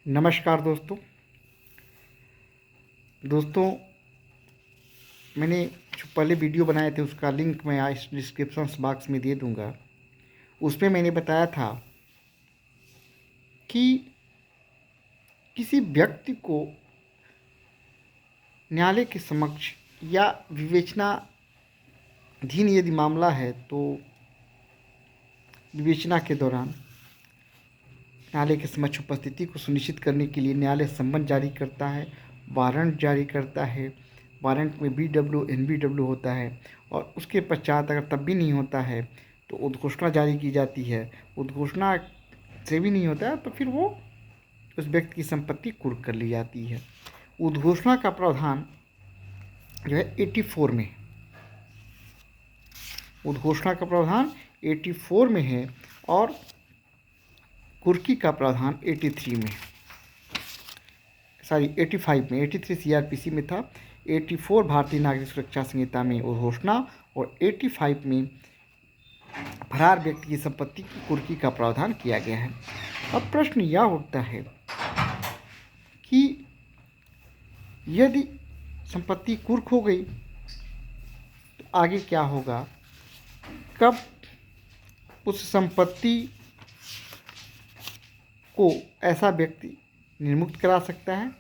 नमस्कार दोस्तों मैंने जो पहले वीडियो बनाए थे उसका लिंक मैं आज डिस्क्रिप्शन बॉक्स में दे दूंगा। उसमें मैंने बताया था कि किसी व्यक्ति को न्यायालय के समक्ष या विवेचनाधीन यदि मामला है तो विवेचना के दौरान न्यायालय के समक्ष उपस्थिति को सुनिश्चित करने के लिए न्यायालय सम्मन जारी करता है, वारंट जारी करता है। वारंट में BW NBW होता है और उसके पश्चात अगर तब भी नहीं होता है तो उद्घोषणा जारी की जाती है। उद्घोषणा से भी नहीं होता है तो फिर वो उस व्यक्ति की संपत्ति कुर्क कर ली जाती है। उद्घोषणा का प्रावधान जो है 84 में, उद्घोषणा का प्रावधान 84 में है और कुर्की का प्रावधान 83 में, 85 में। 83 CRPC में था, 84 भारतीय नागरिक सुरक्षा संहिता में उद्घोषणा और 85 में फरार व्यक्ति की संपत्ति की कुर्की का प्रावधान किया गया है। अब प्रश्न यह उठता है कि यदि संपत्ति कुर्क हो गई तो आगे क्या होगा, कब उस संपत्ति को ऐसा व्यक्ति निर्मुक्त करा सकता है,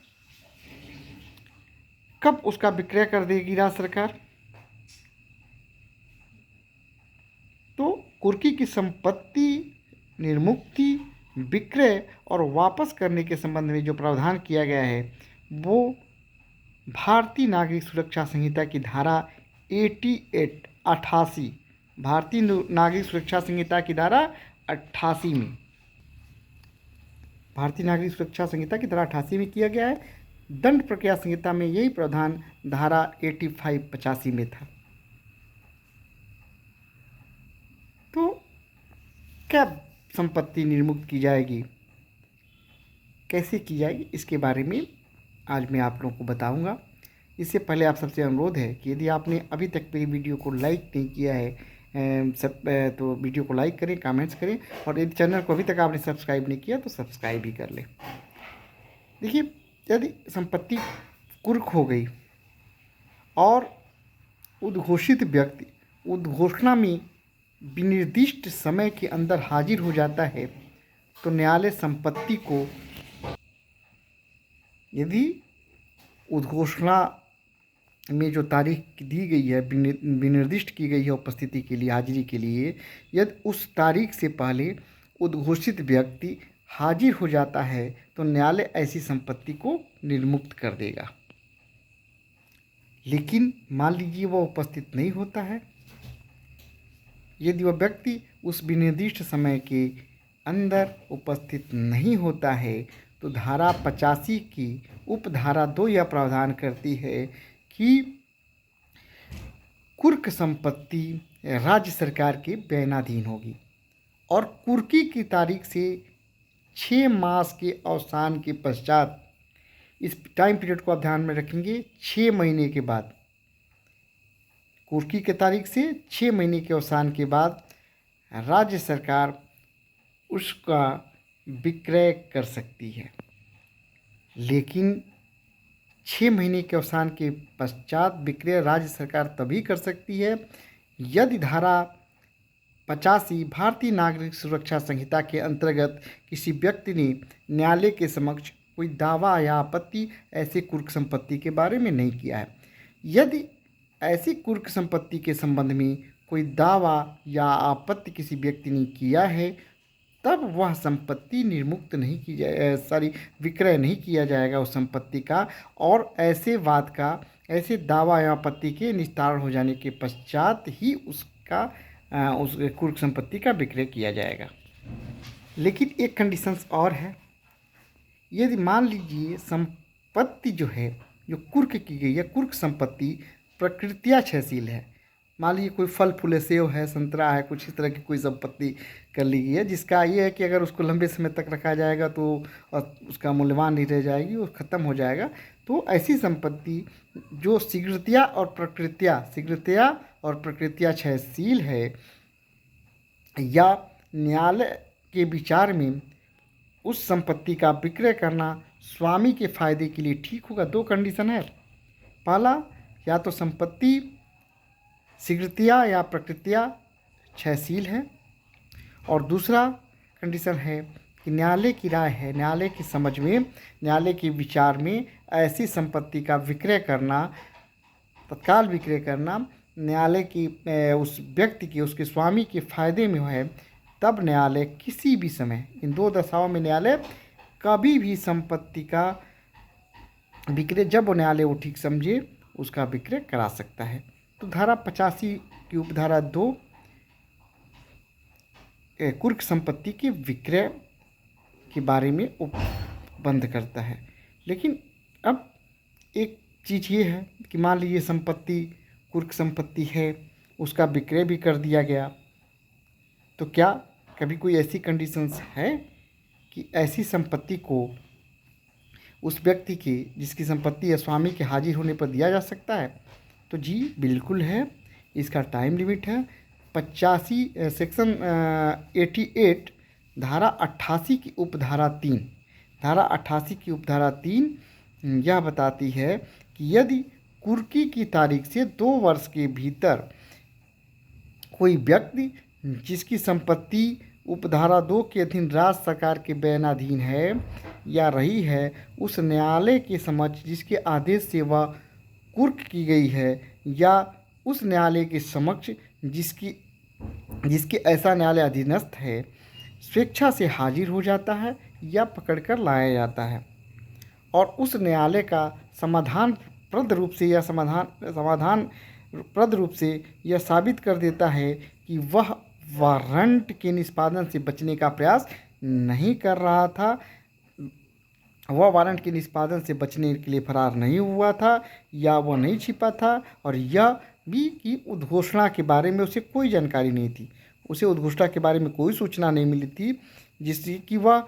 कब उसका विक्रय कर देगी राज्य सरकार। तो कुर्की की संपत्ति निर्मुक्ति, विक्रय और वापस करने के संबंध में जो प्रावधान किया गया है वो भारतीय नागरिक सुरक्षा संहिता की धारा 88 भारतीय नागरिक सुरक्षा संहिता की धारा 88 में, भारतीय नागरिक सुरक्षा संहिता की धारा 88 में किया गया है। दंड प्रक्रिया संहिता में यही प्रावधान धारा 85 में था। तो क्या संपत्ति निर्मुक्त की जाएगी, कैसे की जाएगी, इसके बारे में आज मैं आप लोगों को बताऊंगा। इससे पहले आप सबसे अनुरोध है कि यदि आपने अभी तक मेरी वीडियो को लाइक नहीं किया है तो वीडियो को लाइक करें, कमेंट्स करें और यदि चैनल को अभी तक आपने सब्सक्राइब नहीं किया तो सब्सक्राइब भी कर लें। देखिए, यदि संपत्ति कुर्क हो गई और उद्घोषित व्यक्ति उद्घोषणा में विनिर्दिष्ट समय के अंदर हाजिर हो जाता है तो न्यायालय संपत्ति को, यदि उद्घोषणा में जो तारीख दी गई है, विनिर्दिष्ट की गई है उपस्थिति के लिए, हाजिरी के लिए, यदि उस तारीख से पहले उद्घोषित व्यक्ति हाजिर हो जाता है तो न्यायालय ऐसी संपत्ति को निर्मुक्त कर देगा। लेकिन मान लीजिए वह उपस्थित नहीं होता है, यदि वह व्यक्ति उस विनिर्दिष्ट समय के अंदर उपस्थित नहीं होता है तो धारा 85 की उपधारा 2 यह प्रावधान करती है कि कुर्क संपत्ति राज्य सरकार के बयानाधीन होगी और कुर्की की तारीख से 6 मास के अवसान के पश्चात, इस टाइम पीरियड को आप ध्यान में रखेंगे, 6 महीने के बाद, कुर्की की तारीख से 6 महीने के अवसान के बाद राज्य सरकार उसका विक्रय कर सकती है। लेकिन 6 महीने के अवसान के पश्चात विक्रय राज्य सरकार तभी कर सकती है यदि धारा 85 भारतीय नागरिक सुरक्षा संहिता के अंतर्गत किसी व्यक्ति ने न्यायालय के समक्ष कोई दावा या आपत्ति ऐसे कुर्क संपत्ति के बारे में नहीं किया है। यदि ऐसी कुर्क संपत्ति के संबंध में कोई दावा या आपत्ति किसी व्यक्ति ने किया है तब वह संपत्ति निर्मुक्त नहीं की जाए, विक्रय नहीं किया जाएगा उस संपत्ति का, और ऐसे वाद का, ऐसे दावा या आपत्ति के निस्तारण हो जाने के पश्चात ही उसका उस कुर्क संपत्ति का विक्रय किया जाएगा। लेकिन एक कंडीशंस और है, यदि मान लीजिए संपत्ति जो है जो कुर्क की गई है, कुर्क संपत्ति प्रकृत्या क्षयशील है, मान लीजिए कोई फल फूल है, सेव है, संतरा है, कुछ इस तरह की कोई संपत्ति कर ली गई है जिसका ये है कि अगर उसको लंबे समय तक रखा जाएगा तो उसका मूल्यवान नहीं रह जाएगी, वो ख़त्म हो जाएगा। तो ऐसी संपत्ति जो शीघ्रतया और प्रकृत्या क्षयशील है या न्यायालय के विचार में उस संपत्ति का विक्रय करना स्वामी के फायदे के लिए ठीक होगा। दो कंडीशन है। पहला, या तो संपत्ति शीघ्रतया या प्रकृतिया क्षयशील है, और दूसरा कंडीशन है कि न्यायालय की राय है, न्यायालय की समझ में, न्यायालय के विचार में ऐसी संपत्ति का विक्रय करना, तत्काल विक्रय करना न्यायालय की उस व्यक्ति के, उसके स्वामी के फायदे में है। तब न्यायालय किसी भी समय, इन दो दशाओं में न्यायालय कभी भी संपत्ति का विक्रय, जब वो न्यायालय वो ठीक समझे, उसका विक्रय करा सकता है। तो धारा 85 की उपधारा 2 कुर्क संपत्ति के विक्रय के बारे में बंद करता है। लेकिन अब एक चीज़ ये है कि मान लीजिए संपत्ति कुर्क संपत्ति है, उसका विक्रय भी कर दिया गया, तो क्या कभी कोई ऐसी कंडीशंस है कि ऐसी संपत्ति को उस व्यक्ति की, जिसकी संपत्ति है, स्वामी के हाजिर होने पर दिया जा सकता है? तो जी बिल्कुल है। इसका टाइम लिमिट है 85 सेक्शन 88 धारा 88 की उपधारा 3। धारा 88 की उपधारा 3 यह बताती है कि यदि कुर्की की तारीख से 2 वर्ष के भीतर कोई व्यक्ति जिसकी संपत्ति उपधारा 2 के अधीन राज्य सरकार के बयानाधीन है या रही है, उस न्यायालय के समक्ष जिसके आदेश से वह कुर्क की गई है, या उस न्यायालय के समक्ष जिसके ऐसा न्यायालय अधीनस्थ है, स्वेच्छा से हाजिर हो जाता है या पकड़कर लाया जाता है, और उस न्यायालय का समाधानप्रद रूप से यह साबित कर देता है कि वह वारंट के निष्पादन से बचने का प्रयास नहीं कर रहा था, वह वारंट के निष्पादन से बचने के लिए फरार नहीं हुआ था, या वह नहीं छिपा था, और यह भी कि उद्घोषणा के बारे में उसे कोई जानकारी नहीं थी, उसे उद्घोषणा के बारे में कोई सूचना नहीं मिली थी, जिससे कि वह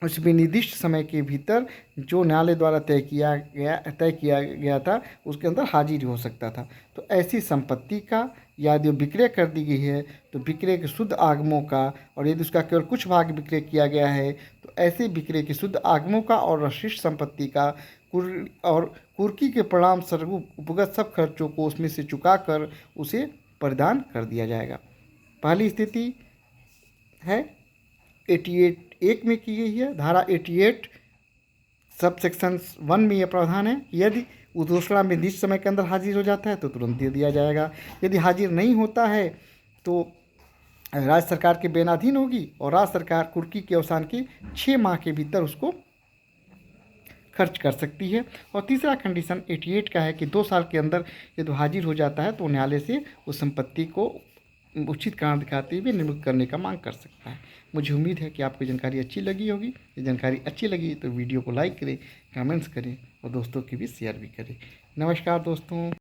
उस निर्दिष्ट समय के भीतर जो न्यायालय द्वारा तय किया गया था उसके अंदर हाजिर हो सकता था। तो ऐसी संपत्ति का यदि विक्रय कर दी गई है तो विक्रय के शुद्ध आगमों का, और यदि उसका केवल कुछ भाग विक्रय किया गया है तो ऐसे विक्रय के शुद्ध आगमों का और अवशिष्ट संपत्ति का और कुर्की के परिणाम स्वरूप उपगत सब खर्चों को उसमें से चुकाकर उसे प्रदान कर दिया जाएगा। पहली स्थिति है 88 एक में की गई है। धारा 88 सब सेक्शन 1 में यह प्रावधान है कि यदि उद्घोषणा में निश्चित समय के अंदर हाजिर हो जाता है तो तुरंत दे दिया जाएगा, यदि हाजिर नहीं होता है तो राज्य सरकार के बेनाधीन होगी, और राज्य सरकार कुर्की के अवसान के 6 माह के भीतर उसको खर्च कर सकती है। और तीसरा कंडीशन 88 का है कि 2 साल के अंदर यदि हाजिर हो जाता है तो न्यायालय से उस संपत्ति को उचित कारण दिखाते हुए निवृत्त करने का मांग कर सकता है। मुझे उम्मीद है कि आपको जानकारी अच्छी लगी होगी। ये जानकारी अच्छी लगी तो वीडियो को लाइक करें, कमेंट्स करें और दोस्तों की भी शेयर भी करें। नमस्कार दोस्तों।